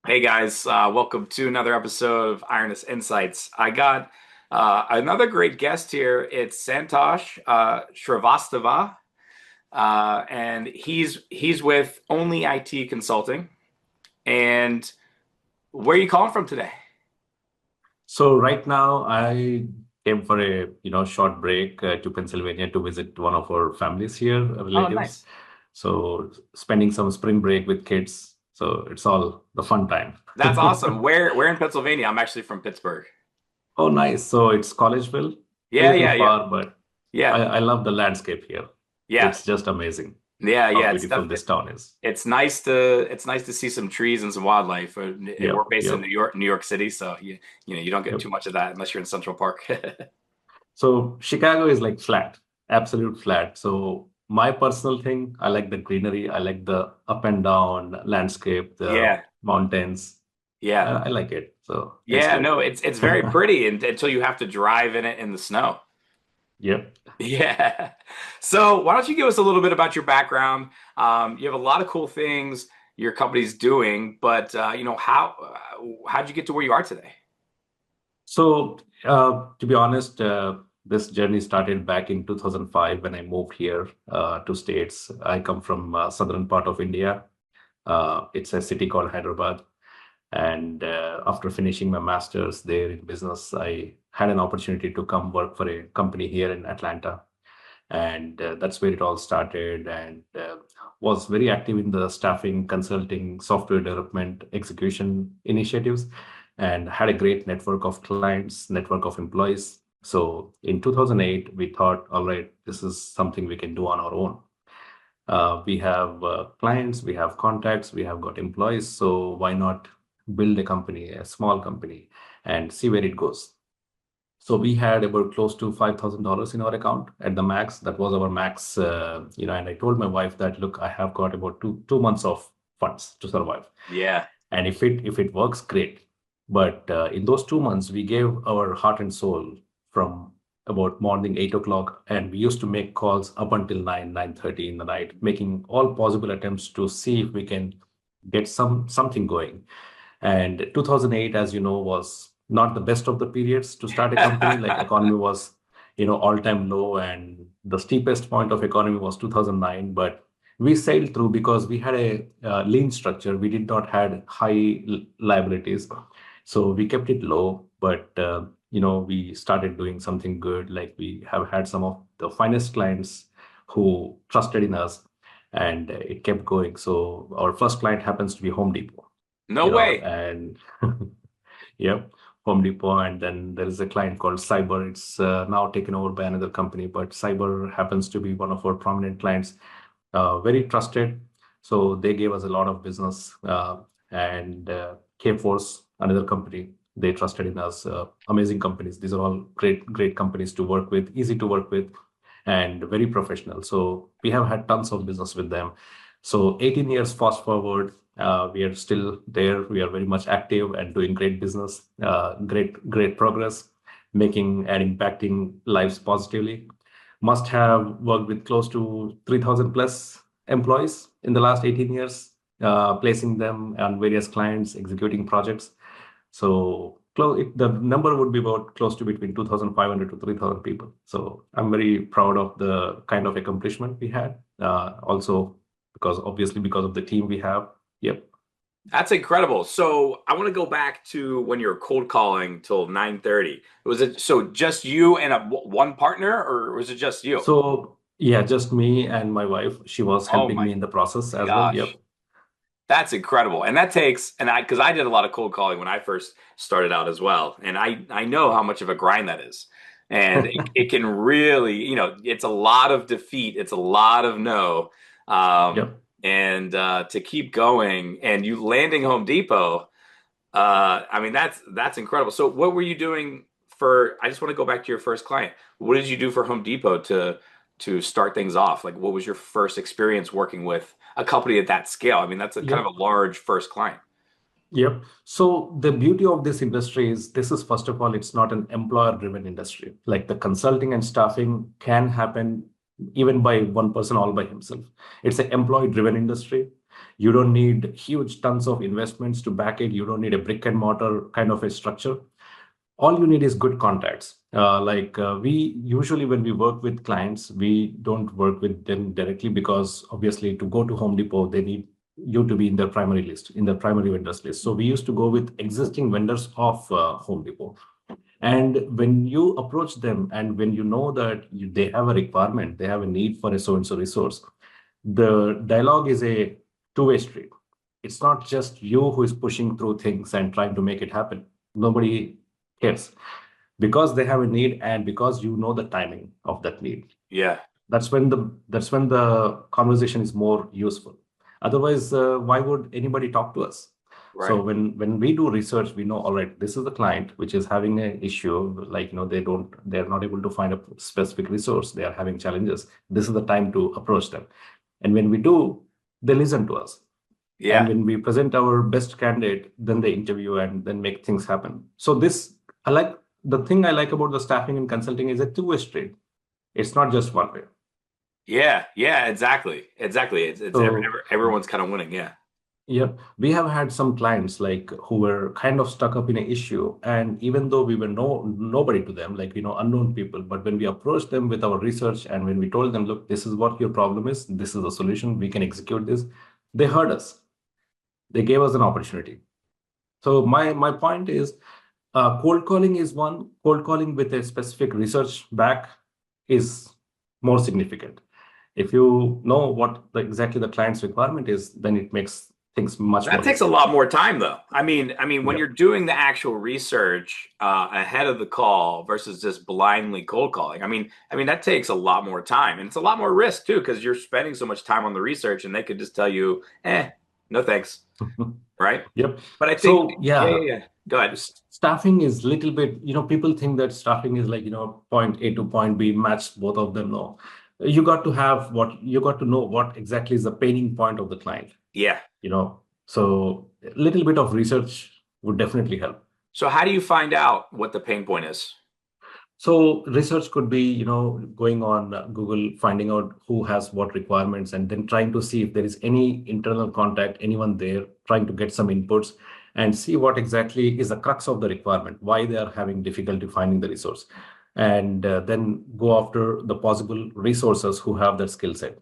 Hey guys, welcome to another episode of Ironis Insights. I got another great guest here. It's Santosh Srivastava, and he's with Only IT Consulting. And where are you calling from today? So right now I came for a short break to Pennsylvania to visit one of our families here, Oh, relatives. nice. So spending some spring break with kids. So it's all the fun time. That's awesome. Where in Pennsylvania? I'm actually from Pittsburgh. Oh, nice. So it's Collegeville, a Yeah, little yeah, yeah, far, but yeah, I love the landscape here. yeah, It's just amazing yeah, how yeah. beautiful this town is. It's nice to see some trees and some wildlife. We're Yep, based in yep, New York City, so you don't get yep. too much of that unless you're in Central Park. So Chicago is like flat, absolute flat. So my personal thing, I like the greenery. I like the up and down landscape, the Yeah, mountains. yeah, I like it. So it's yeah. good. No, it's very pretty until you have to drive in it in the snow. Yep. Yeah. So why don't you give us a little bit about your background? You have a lot of cool things your company's doing, but how'd you get to where you are today? So to be honest, this journey started back in 2005 when I moved here to States. I come from southern part of India. It's a city called Hyderabad. And after finishing my master's there in business, I had an opportunity to come work for a company here in Atlanta. And that's where it all started, and was very active in the staffing, consulting, software development, execution initiatives, and had a great network of clients, network of employees. So in 2008, we thought, all right, this is something we can do on our own. We have clients, we have contacts, we have got employees. So why not build a company, a small company, and see where it goes? So we had about close to $5,000 in our account at the max. That was our max, and I told my wife that, look, I have got about two months of funds to survive. Yeah. And if it works, great. But in those 2 months, we gave our heart and soul from about morning 8 o'clock, and we used to make calls up until 9:30 in the night, making all possible attempts to see if we can get something going. And 2008, as you know, was not the best of the periods to start a company. Like economy was, all-time low, and the steepest point of economy was 2009. But we sailed through because we had a lean structure. We did not had high liabilities, so we kept it low. But we started doing something good. Like we have had some of the finest clients who trusted in us, and it kept going. So our first client happens to be Home Depot, No way. and yep, Home Depot. And then there is a client called Cyber. It's now taken over by another company, but Cyber happens to be one of our prominent clients, very trusted. So they gave us a lot of business. And Kforce, another company, they trusted in us. Amazing companies. These are all great companies to work with, easy to work with, and very professional. So we have had tons of business with them. So 18 years fast forward, we are still there. We are very much active and doing great business, great progress, making and impacting lives positively. Must have worked with close to 3,000 plus employees in the last 18 years, placing them on various clients, executing projects. So the number would be about close to between 2,500 to 3,000 people. So I'm very proud of the kind of accomplishment we had. Also, because of the team we have. Yep. That's incredible. So I want to go back to when you were cold calling till 9:30. Was it so just you and one partner, or was it just you? So yeah, just me and my wife. She was Oh helping my me in the process as well. gosh. Yep. That's incredible. And that takes, and because I did a lot of cold calling when I first started out as well. And I know how much of a grind that is. And it can really, it's a lot of defeat. It's a lot of no. Um, Yep. and to keep going and you landing Home Depot, I mean, that's incredible. So what were you doing I just want to go back to your first client. What did you do for Home Depot to start things off? Like what was your first experience working with a company at that scale? I mean, that's a kind of Yep. a large first client. Yep. So the beauty of this industry is this is, first of all, it's not an employer-driven industry. Like the consulting and staffing can happen even by one person all by himself. It's an employee-driven industry. You don't need huge tons of investments to back it. You don't need a brick and mortar kind of a structure. All you need is good contacts. We usually, when we work with clients, we don't work with them directly because obviously to go to Home Depot, they need you to be in their primary list, in their primary vendors list. So we used to go with existing vendors of Home Depot. And when you approach them and when you know that they have a requirement, they have a need for a so-and-so resource, the dialogue is a two-way street. It's not just you who is pushing through things and trying to make it happen. Nobody cares because they have a need and because you know the timing of that need. Yeah. That's when the conversation is more useful. Otherwise, why would anybody talk to us? Right. So when we do research, we know, all right, this is the client which is having an issue, like they're not able to find a specific resource, they are having challenges. This is the time to approach them. And when we do, they listen to us. Yeah. And when we present our best candidate, then they interview and then make things happen. So the thing I like about the staffing and consulting is a two-way street. It's not just one way. Yeah. Exactly. It's So everyone's kind of winning. Yeah. yeah, we have had some clients like who were kind of stuck up in an issue, and even though we were nobody to them, like unknown people, but when we approached them with our research and when we told them, look, this is what your problem is, this is the solution, we can execute this, they heard us. They gave us an opportunity. So my point is, cold calling is one. Cold calling with a specific research back is more significant. If you know what exactly the client's requirement is, then it makes things much more. That takes a lot more time, though. I mean, when Yep. you're doing the actual research ahead of the call versus just blindly cold calling. I mean, that takes a lot more time, and it's a lot more risk too, because you're spending so much time on the research, and they could just tell you, no thanks, right? Yep. But I think, So yeah, Go ahead. staffing is little bit, people think that staffing is like, point A to point B, match both of them. No, you got to know what exactly is the paining point of the client. Yeah. So a little bit of research would definitely help. So how do you find out what the pain point is? So research could be, going on Google, finding out who has what requirements, and then trying to see if there is any internal contact, anyone there, trying to get some inputs and see what exactly is the crux of the requirement, why they are having difficulty finding the resource, and then go after the possible resources who have that skill set.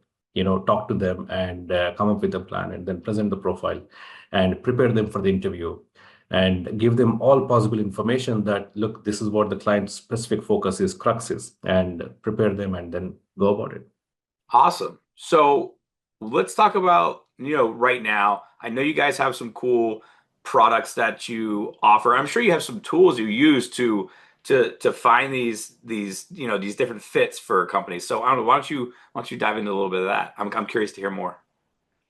Talk to them and come up with a plan, and then present the profile and prepare them for the interview and give them all possible information that, look, this is what the client's specific focus is, crux is, and prepare them and then go about it. Awesome. So let's talk about, right now, I know you guys have some cool products that you offer. I'm sure you have some tools you use to find these different fits for companies. So I don't know, why don't you dive into a little bit of that? I'm curious to hear more.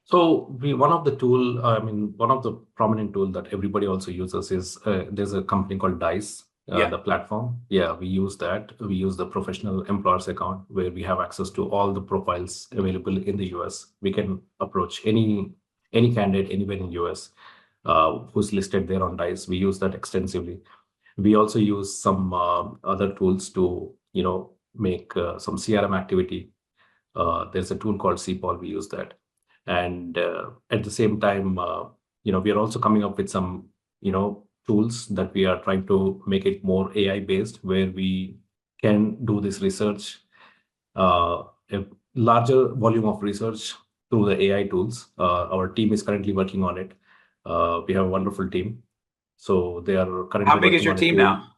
So one of the prominent tool that everybody also uses is there's a company called Dice, Yeah. the platform. Yeah, we use that. We use the professional employers account where we have access to all the profiles available in the US. We can approach any candidate anywhere in US who's listed there on Dice. We use that extensively. We also use some other tools to make some CRM activity. There's a tool called CPOL. We use that. And at the same time, we are also coming up with some, tools that we are trying to make it more AI based, where we can do this research, a larger volume of research through the AI tools. Our team is currently working on it. We have a wonderful team. So they are currently How big is working your on a team tool. now?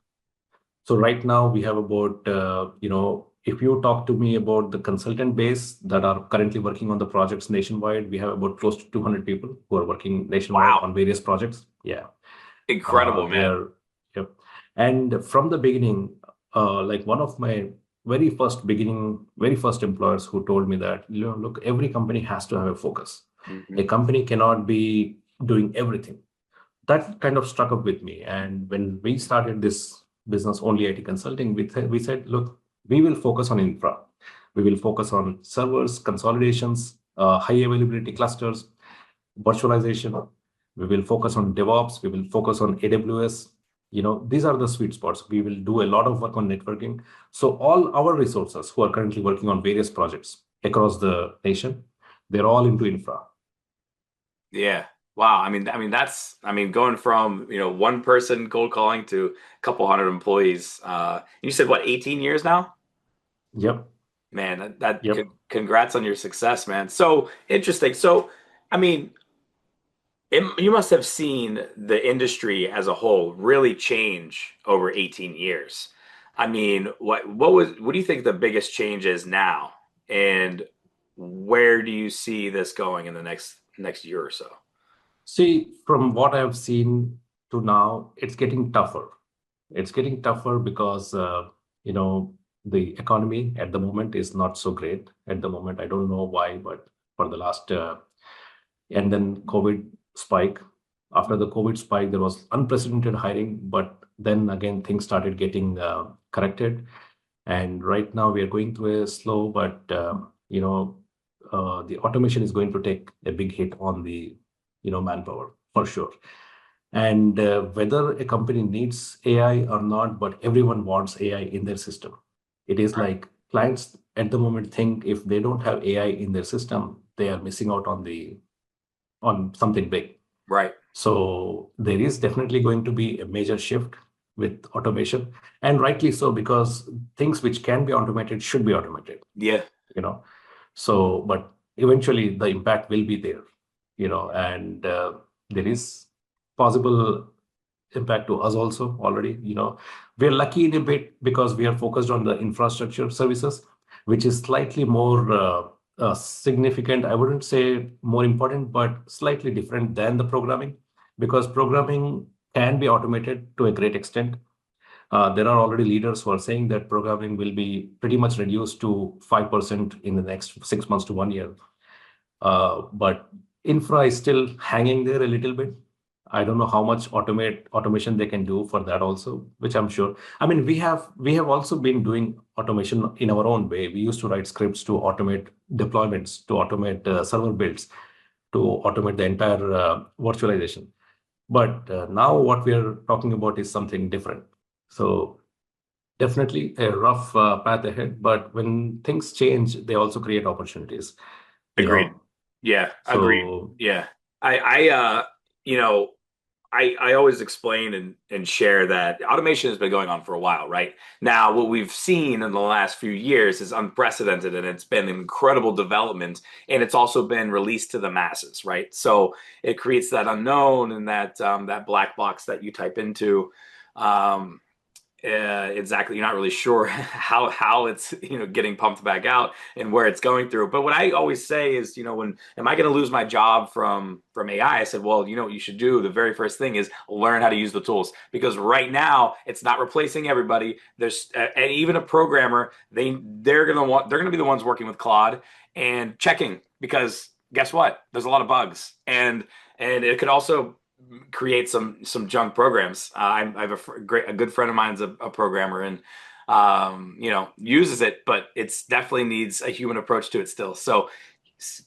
So right now we have about, if you talk to me about the consultant base that are currently working on the projects nationwide, we have about close to 200 people who are working nationwide Wow. on various projects. Yeah. Incredible, man. Yep. And from the beginning, like one of my very first employers who told me that, look, every company has to have a focus. Mhm. A company cannot be doing everything. That kind of struck up with me. And when we started this business, Only IT Consulting, we said, look, we will focus on infra. We will focus on servers, consolidations, high availability clusters, virtualization. We will focus on DevOps. We will focus on AWS. These are the sweet spots. We will do a lot of work on networking. So all our resources who are currently working on various projects across the nation, they're all into infra. Yeah. Wow. Going from, one person cold calling to a couple hundred employees. You said what, 18 years now? Yep. Man, that Yep. congrats on your success, man. So interesting. So, I mean, you must have seen the industry as a whole really change over 18 years. I mean, what do you think the biggest change is now? And where do you see this going in the next year or so? See, from what I've seen to now, it's getting tougher. It's getting tougher because you know the economy at the moment is not so great. At the moment, I don't know why, but for the last and then COVID spike. After the COVID spike, there was unprecedented hiring, but then again things started getting corrected. And right now we are going through a slow, but the automation is going to take a big hit on the manpower for sure. And whether a company needs AI or not, but everyone wants AI in their system. It is Right. like clients at the moment think if they don't have AI in their system, they are missing out on something big. Right. So there is definitely going to be a major shift with automation, and rightly so, because things which can be automated should be automated, Yeah. you know. So, but eventually the impact will be there, and there is possible impact to us also already. We're lucky in a bit because we are focused on the infrastructure services, which is slightly more significant. I wouldn't say more important, but slightly different than the programming, because programming can be automated to a great extent. There are already leaders who are saying that programming will be pretty much reduced to 5% in the next 6 months to 1 year. But infra is still hanging there a little bit. I don't know how much automation they can do for that also, which I'm sure. I mean, we have also been doing automation in our own way. We used to write scripts to automate deployments, to automate server builds, to automate the entire virtualization. But now what we are talking about is something different. So definitely a rough path ahead. But when things change, they also create opportunities. You Agreed. know, Yeah, agreed. so Yeah. You know, I always explain and share that automation has been going on for a while, right? Now, what we've seen in the last few years is unprecedented and it's been an incredible development and it's also been released to the masses, right? So it creates that unknown and that black box that you type into. Um, exactly. You're not really sure how it's getting pumped back out and where it's going through. But what I always say is, when am I going to lose my job from AI? I said, well, what you should do. The very first thing is learn how to use the tools because right now it's not replacing everybody. There's and even a programmer, they're gonna be the ones working with Claude and checking because guess what? There's a lot of bugs and it could also create some junk programs. I have a good friend of mine's a programmer and uses it, but it's definitely needs a human approach to it still. So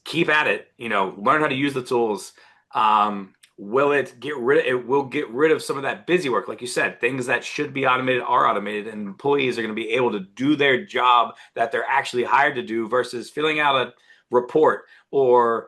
keep at it. Learn how to use the tools. It will get rid of some of that busy work, like you said. Things that should be automated are automated, and employees are going to be able to do their job that they're actually hired to do versus filling out a report or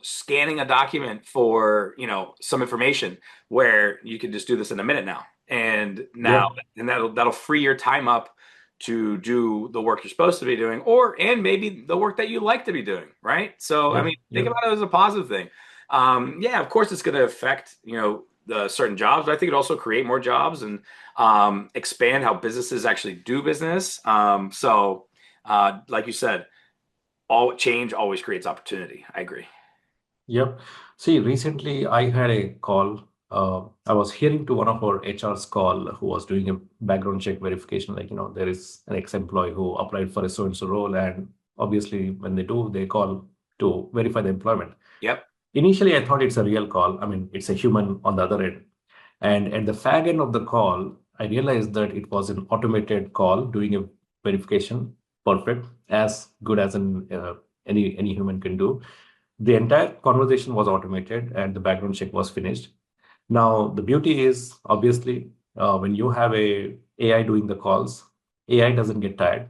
scanning a document for some information where you can just do this in a minute now yep, and that'll free your time up to do the work you're supposed to be doing and maybe the work that you like to be doing, right? So I yep, mean, think yep. about it as a positive thing. Yeah, of course it's going to affect the certain jobs, but I think it also create more jobs and expand how businesses actually do business. Like you said, all change always creates opportunity. I agree. Yep. See, recently I had a call. I was hearing to one of our HR's call who was doing a background check verification. Like, there is an ex-employee who applied for a so-and-so role. And obviously, when they do, they call to verify the employment. Yep. Initially, I thought it's a real call. I mean, it's a human on the other end. And at the fag end of the call, I realized that it was an automated call doing a verification, perfect, as good as any human can do. The entire conversation was automated and the background check was finished. Now, the beauty is obviously when you have a AI doing the calls, AI doesn't get tired.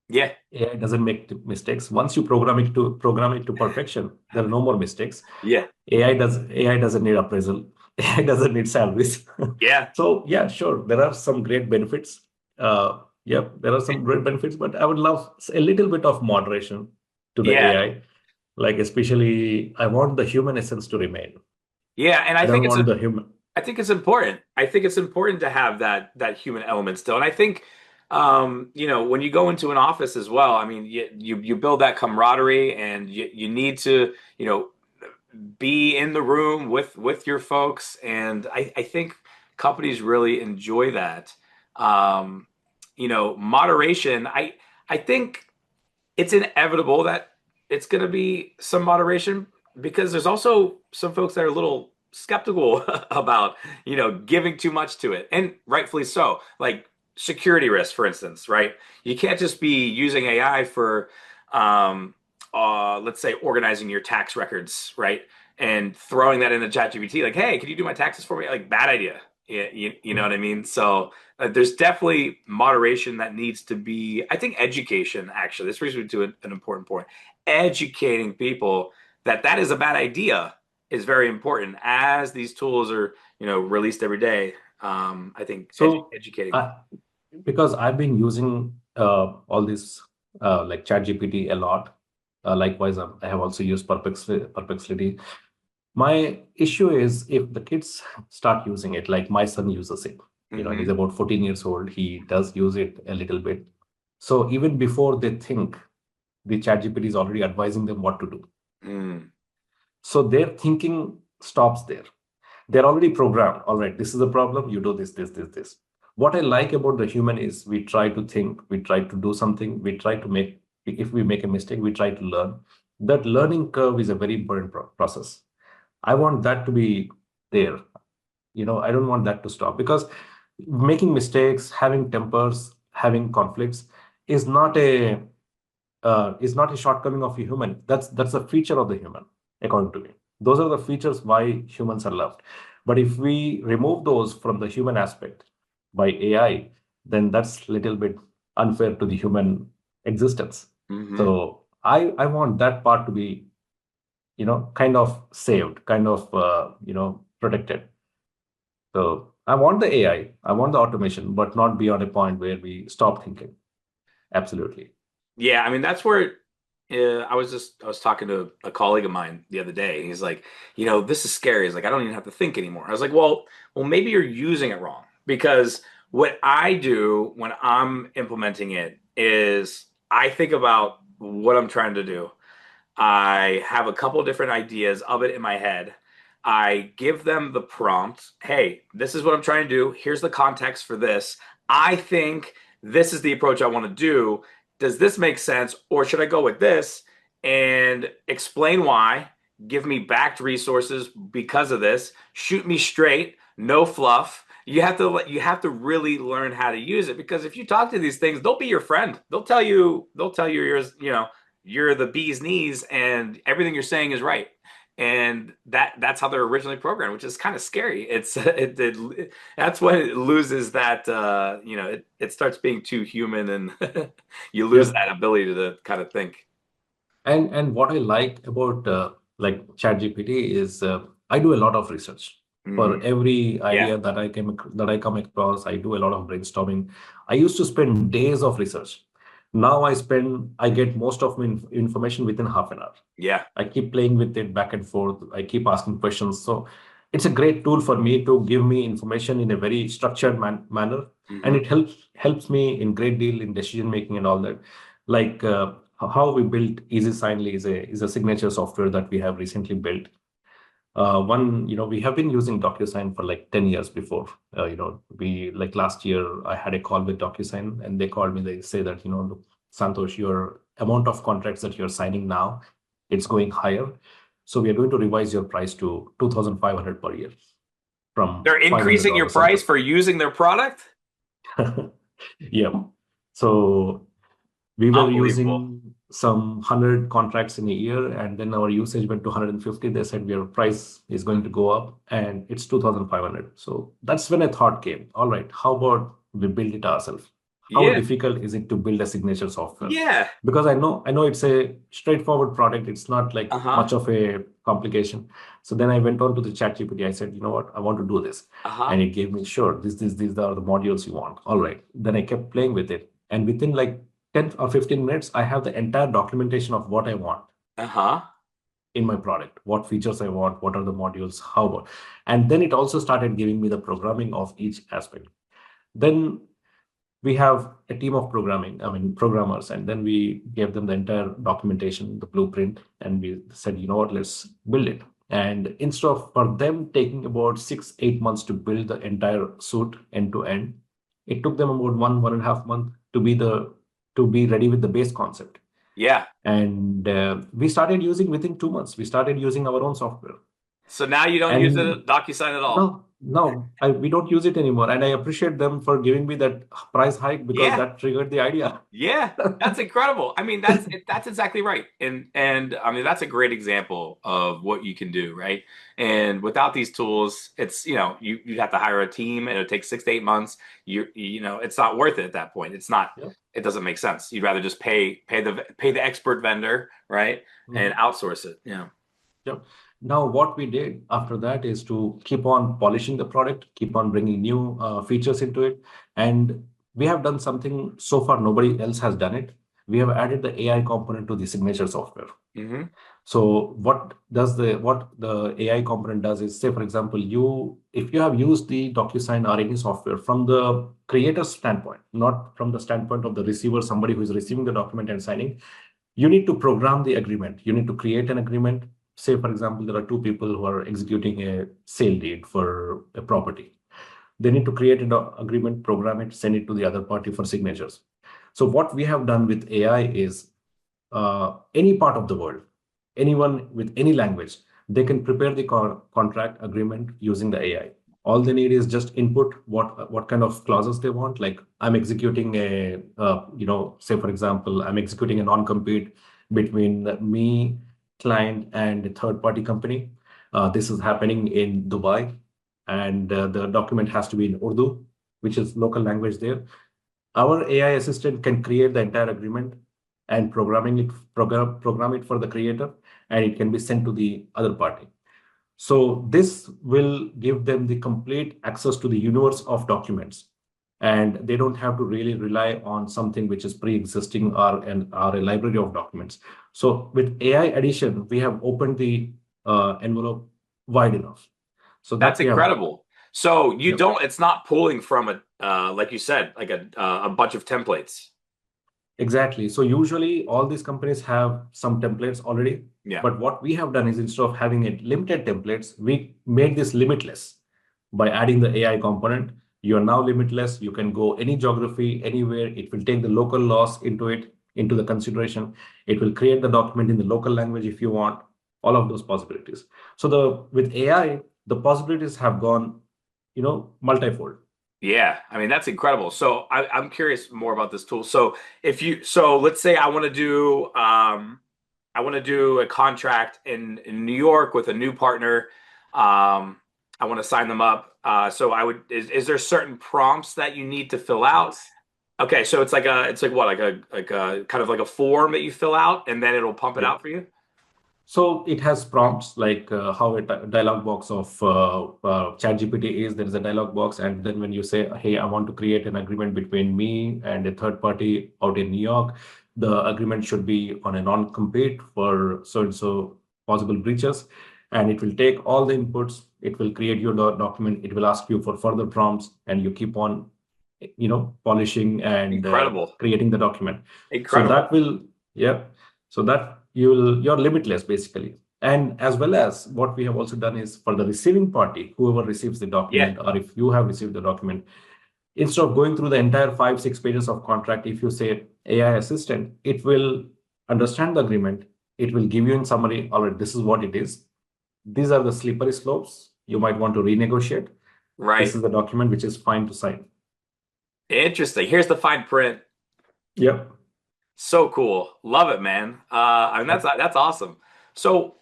Yeah. AI doesn't make mistakes. Once you program it to perfection, there are no more mistakes. Yeah. AI doesn't need appraisal. AI doesn't need salaries. Yeah. So yeah, sure, there are some great benefits. Yeah, there are some great benefits, but I would love a little bit of moderation to the Yeah. AI. Like especially, I want the human essence to remain. Yeah. And I don't want the human. I think it's important. I think it's important to have that human element still. And I think when you go into an office as well, I mean, you build that camaraderie and you need to, be in the room with your folks. And I think companies really enjoy that. Um, moderation, I think it's inevitable that it's going to be some moderation because there's also some folks that are a little skeptical about, giving too much to it, and rightfully so. Like security risks, for instance, right? You can't just be using AI for, let's say, organizing your tax records, right? And throwing that into ChatGPT, like, hey, can you do my taxes for me? Like, bad idea. Yeah, you know what I mean? So there's definitely moderation that needs to be, I think education, actually, this brings me to an important point. Educating people that is a bad idea is very important as these tools are, released every day. I think So, educating. I, because I've been using all this like ChatGPT a lot. Likewise, I have also used Perplexity. My issue is if the kids start using it, like my son uses it, he's Hmm. about 14 years old. He does use it a little bit. So even before they think, the ChatGPT is already advising them what to do. Mm. So their thinking stops there. They're already programmed. All right, this is the problem. You do this. What I like about the human is we try to think, we try to do something, we try to make, if we make a mistake, we try to learn. That learning curve is a very important process. I want that to be there. I don't want that to stop because making mistakes, having tempers, having conflicts is not a shortcoming of a human. That's a feature of the human, according to me. Those are the features why humans are loved. But if we remove those from the human aspect by AI, then that's a little bit unfair to the human existence. Hmm. So I want that part to be, kind of saved, kind of protected. So I want the AI, I want the automation, but not beyond a point where we stop thinking. Absolutely. Yeah, I mean that's where I was talking to a colleague of mine the other day. And he's like, this is scary. He's like, I don't even have to think anymore. I was like, well, maybe you're using it wrong because what I do when I'm implementing it is I think about what I'm trying to do. I have a couple different ideas of it in my head. I give them the prompt. Hey, this is what I'm trying to do. Here's the context for this. I think this is the approach I want to do. Does this make sense? Or should I go with this and explain why? Give me backed resources because of this. Shoot me straight, no fluff. You have to really learn how to use it because if you talk to these things, they'll be your friend. They'll tell you you're the bee's knees and everything you're saying is right, and that's how they're originally programmed, which is kind of scary. That's when it loses that it starts being too human, and you lose Yep. that ability to kind of think. And what I like about like ChatGPT is I do a lot of research for Hmm. every Yeah. idea that I come across. I do a lot of brainstorming. I used to spend days of research. Now I get most of my information within half an hour. Yeah. I keep playing with it back and forth. I keep asking questions. So it's a great tool for me to give me information in a very structured manner, and Hmm. it helps me in great deal in decision making and all that. Like how we built EasySignly is a signature software that we have recently built. We have been using DocuSign for like 10 years before. We like last year, I had a call with DocuSign and they called me. They say that, look, Santosh, your amount of contracts that you're signing now, it's going higher. So we are going to revise your price to 2,500 per year from They're increasing your $500 a price month. for using their product. Yeah. So we were Unbelievable. using some 100 contracts in a year, and then our usage went to 150. They said your price is going to go up, and it's 2,500. So that's when a thought came. All right, how about we build it ourselves? How Yeah. difficult is it to build a signature software? Yeah. Because I know it's a straightforward product. It's not like Uh-huh. much of a complication. So then I went on to the ChatGPT. I said, you know what, I want to do this. Uh-huh. And it gave me, sure, these are the modules you want. All right. Then I kept playing with it. And within like 10 or 15 minutes, I have the entire documentation of what I want Uh-huh. in my product, what features I want, what are the modules, how about. And then it also started giving me the programming of each aspect. Then we have a team of programmers, and then we gave them the entire documentation, the blueprint, and we said, you know what, let's build it. And instead of for them taking about 6-8 months to build the entire suite end to end, it took them about 1.5 month to be ready with the base concept. Yeah. And we started using within 2 months. We started using our own software. So now you don't use And it DocuSign at all. no, we don't use it anymore. And I appreciate them for giving me that price hike because Yeah. that triggered the idea. Yeah, that's incredible. I mean, that's exactly right. And I mean, that's a great example of what you can do, right? And without these tools, it's, you have to hire a team and it takes 6 to 8 months. It's not worth it at that point. It's not, Yep. it doesn't make sense. You'd rather just pay the expert vendor, right? And Mhm. outsource it. Yeah. Yep. Now, what we did after that is to keep on polishing the product, keep on bringing new features into it. And we have done something so far nobody else has done it. We have added the AI component to the signature software. Hmm. So what the AI component does is, say, for example, if you have used the DocuSign or any software from the creator's standpoint, not from the standpoint of the receiver, somebody who is receiving the document and signing, you need to program the agreement. You need to create an agreement. Say, for example, there are two people who are executing a sale deed for a property. They need to create an agreement, program it, send it to the other party for signatures. So what we have done with AI is any part of the world, anyone with any language, they can prepare the contract agreement using the AI. All they need is just input what kind of clauses they want. Like I'm executing say for example, I'm executing a non-compete between me, client, and a third-party company. This is happening in Dubai, and the document has to be in Urdu, which is local language there. Our AI assistant can create the entire agreement and program it for the creator, and it can be sent to the other party. So this will give them the complete access to the universe of documents, and they don't have to really rely on something which is pre-existing or a library of documents. So with AI addition, we have opened the envelope wide enough. So That's that we have done. incredible. So Yep. it's not pulling from like you said, like a bunch of templates. Exactly. So usually all these companies have some templates already. Yeah. But what we have done is instead of having it limited templates, we made this limitless by adding the AI component. You are now limitless. You can go any geography, anywhere. It will take the local laws into the consideration. It will create the document in the local language if you want, all of those possibilities. So with AI, the possibilities have gone, multifold. Yeah, I mean that's incredible. So I'm curious more about this tool. So let's say I want to do a contract in New York with a new partner. I want to sign them up. So is there certain prompts that you need to fill out? Yes. Okay, so it's like what, like a kind of like a form that you fill out and then it'll pump it Yep. out for you? So it has prompts like how a dialog box of ChatGPT is. There is a dialog box, and then when you say, "Hey, I want to create an agreement between me and a third party out in New York," the agreement should be on a non-compete for so and so possible breaches, and it will take all the inputs. It will create your document. It will ask you for further prompts, and you keep on, polishing and Incredible. creating the document. So Incredible. that will, yeah. So that you're limitless basically. And as well as what we have also done is for the receiving party, whoever receives the Yeah, document, or if you have received the document, instead of going through the entire 5-6 pages of contract, if you say AI assistant, it will understand the agreement. It will give you in summary, all right, this is what it is. These are the slippery slopes. You might want to renegotiate. This right. is the document which is fine to sign. Interesting. Here's the fine print. Yep. So cool. Love it, man. I mean that's awesome. So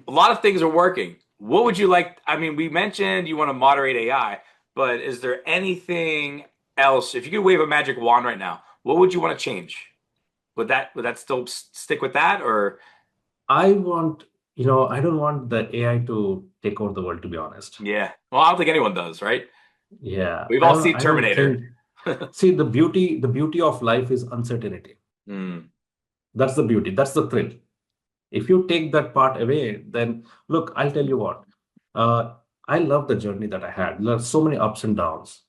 a lot of things are working. What would you like? I mean, we mentioned you want to moderate AI, but is there anything else, if you could wave a magic wand right now, what would you want to change? Would that still stick with that, or I want, I don't want the AI to take over the world, to be honest. yeah? Well, I don't think anyone does, right? Yeah, We've I all don't, seen I don't Terminator. think. See, the beauty of life is uncertainty. Mm, That's the beauty. That's the thrill. If you take that part away, then look, I'll tell you what. Uh, I love the journey that I had. There are so many ups and downs.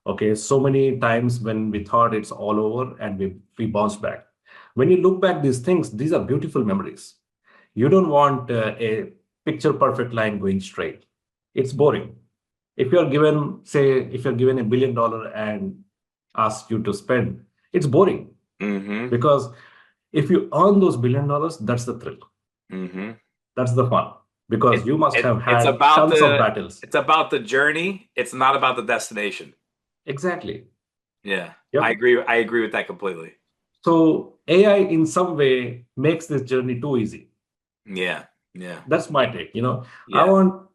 Okay, so many times when we thought it's all over and we bounced back. When you look back these things, these are beautiful memories. You don't want a picture perfect line going straight. It's boring. If you're given $1 billion and asked you to spend, it's boring hmm because if you earn those $1 billion, that's the thrill. hmm That's the fun because It, you must it have it's had about tons of the battles. it's about the journey. It's not about the destination. Exactly. Yeah, I Yep. agree. I agree with that completely. So AI in some way makes this journey too easy. Yeah, yeah, That's my take. I yeah, want,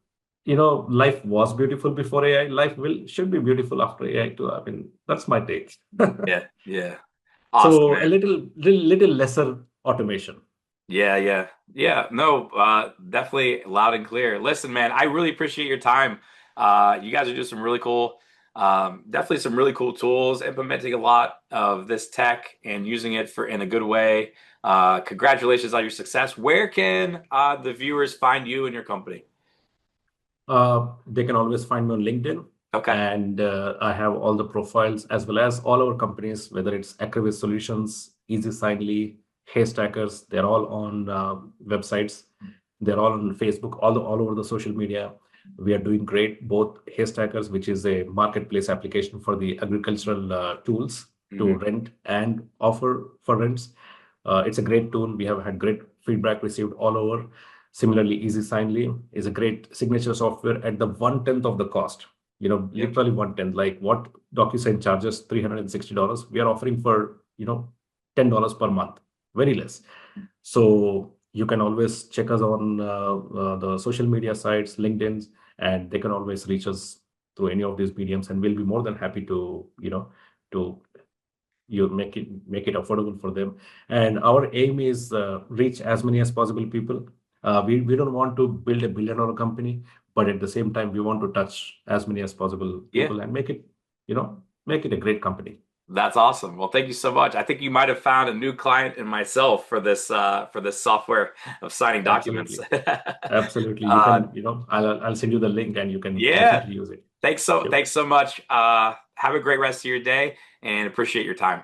life was beautiful before AI. Life will should be beautiful after AI too. I mean, that's my take. yeah, yeah. Awesome, So a man. little lesser automation. Yeah, yeah, yeah. No, definitely loud and clear. Listen, man, I really appreciate your time. You guys are doing some really cool, definitely some really cool tools, implementing a lot of this tech and using it for in a good way. Congratulations on your success. Where can the viewers find you and your company? They can always find me on LinkedIn, Okay. and I have all the profiles as well as all our companies, whether it's Acrovis Solutions, EasySignly, Haystackers. They're all on websites. They're all on Facebook, all over the social media. We are doing great. Both Haystackers, which is a marketplace application for the agricultural tools to hmm rent and offer for rents. It's a great tool. We have had great feedback received all over. Similarly, EasySignly is a great signature software at the 1/10 of the cost. Yep. Literally 1/10. Like what DocuSign charges $360, we are offering for $10 per month, very less. So you can always check us on the social media sites, LinkedIn's, and they can always reach us through any of these mediums, and we'll be more than happy to you make it affordable for them. And our aim is reach as many as possible people. We don't want to build a billion-dollar company, but at the same time we want to touch as many as possible Yeah. people and make it a great company. That's awesome. Well, thank you so much. I think you might have found a new client in myself for this software of signing documents. Absolutely. Absolutely. You uh, can, I'll send you the link and you can yeah. definitely use it. Yep. Thanks so much. Have a great rest of your day and appreciate your time.